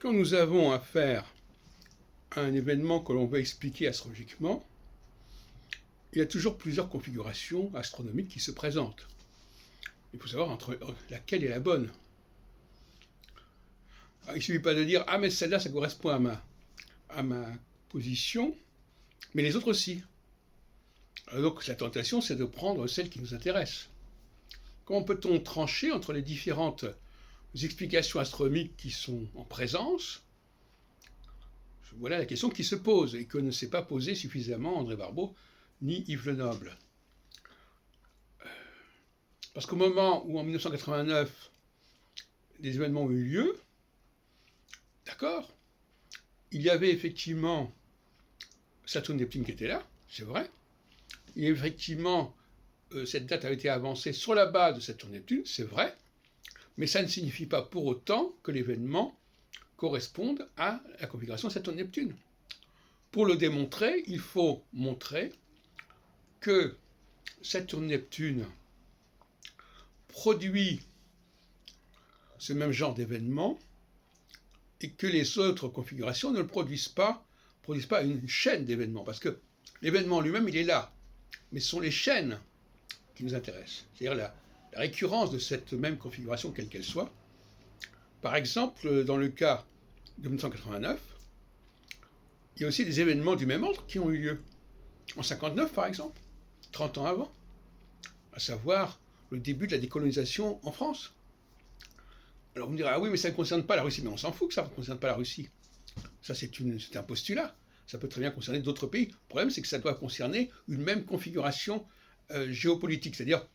Quand nous avons affaire à un événement que l'on veut expliquer astrologiquement, il y a toujours plusieurs configurations astronomiques qui se présentent. Il faut savoir entre laquelle est la bonne. Alors, il ne suffit pas de dire « Ah, mais celle-là, ça correspond à ma position, mais les autres aussi. » Donc la tentation, c'est de prendre celle qui nous intéresse. Comment peut-on trancher entre les différentes explications astronomiques qui sont en présence? Voilà la question qui se pose et que ne s'est pas posée suffisamment André Barbeau ni Yves Lenoble. Parce qu'au moment où en 1989 les événements ont eu lieu, d'accord, il y avait effectivement Saturne-Neptune qui était là, c'est vrai. Et effectivement, cette date avait été avancée sur la base de Saturne-Neptune, c'est vrai, mais ça ne signifie pas pour autant que l'événement corresponde à la configuration Saturne-Neptune. Pour le démontrer, il faut montrer que Saturne-Neptune produit ce même genre d'événement et que les autres configurations ne le produisent pas une chaîne d'événements, parce que l'événement lui-même, il est là, mais ce sont les chaînes qui nous intéressent, c'est-à-dire la récurrence de cette même configuration, quelle qu'elle soit. Par exemple, dans le cas de 1989, il y a aussi des événements du même ordre qui ont eu lieu. En 59, par exemple, 30 ans avant, à savoir le début de la décolonisation en France. Alors vous me direz, ah oui, mais ça ne concerne pas la Russie. Mais on s'en fout que ça ne concerne pas la Russie. Ça, c'est un postulat. Ça peut très bien concerner d'autres pays. Le problème, c'est que ça doit concerner une même configuration géopolitique, c'est-à-dire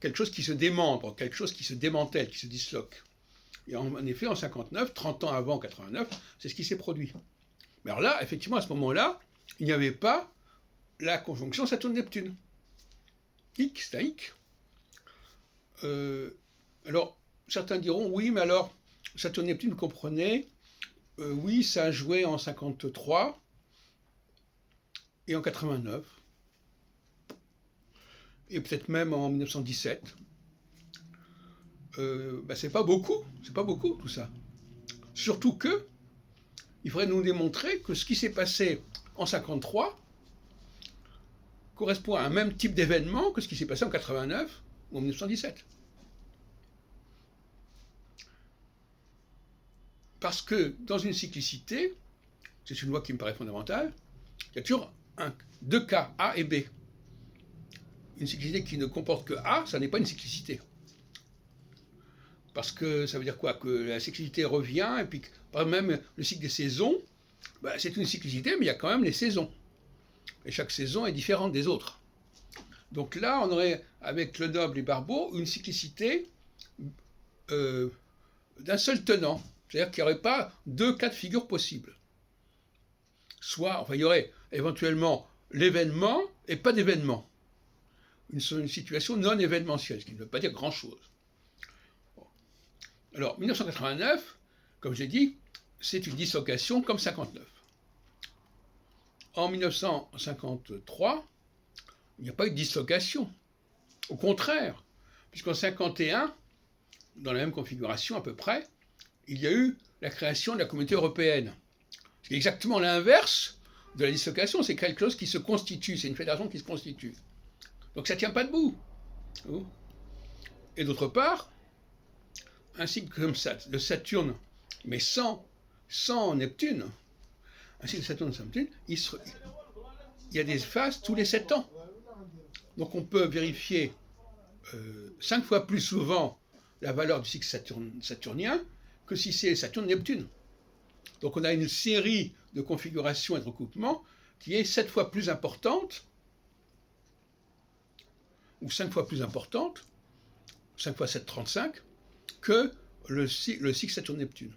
quelque chose qui se démembre, quelque chose qui se démantèle, qui se disloque. Et en effet, en 59, 30 ans avant 89, c'est ce qui s'est produit. Mais alors là, effectivement, à ce moment-là, il n'y avait pas la conjonction Saturne-Neptune. Hic, c'est un hic. Alors, certains diront, oui, mais alors, Saturne-Neptune comprenait, oui, ça a joué en 53 et en 89, et peut-être même en 1917. C'est pas beaucoup tout ça. Surtout que, il faudrait nous démontrer que ce qui s'est passé en 53 correspond à un même type d'événement que ce qui s'est passé en 89 ou en 1917. Parce que dans une cyclicité, c'est une loi qui me paraît fondamentale, il y a toujours deux cas, A et B. Une cyclicité qui ne comporte que A, ça n'est pas une cyclicité. Parce que ça veut dire quoi? Que la cyclicité revient, et puis même le cycle des saisons, c'est une cyclicité, mais il y a quand même les saisons. Et chaque saison est différente des autres. Donc là, on aurait, avec Lenoble et Barbeau, une cyclicité d'un seul tenant. C'est-à-dire qu'il n'y aurait pas deux cas de figure possibles. Soit, il y aurait éventuellement l'événement et pas d'événement. Une situation non événementielle, ce qui ne veut pas dire grand-chose. Alors, 1989, comme j'ai dit, c'est une dislocation comme 59. En 1953, il n'y a pas eu de dislocation. Au contraire, puisqu'en 51, dans la même configuration à peu près, il y a eu la création de la communauté européenne. C'est exactement l'inverse de la dislocation, c'est quelque chose qui se constitue, c'est une fédération qui se constitue. Donc ça ne tient pas debout. Et d'autre part, un cycle comme ça, de Saturne, mais sans Neptune, un cycle de Saturne sans Neptune, il y a des phases tous les 7 ans. Donc on peut vérifier 5 fois plus souvent la valeur du cycle saturnien que si c'est Saturne-Neptune. Donc on a une série de configurations et de recoupements qui est 7 fois plus importante, ou 5 fois plus importante, 5 fois 7, 35, que le cycle Saturne-Neptune.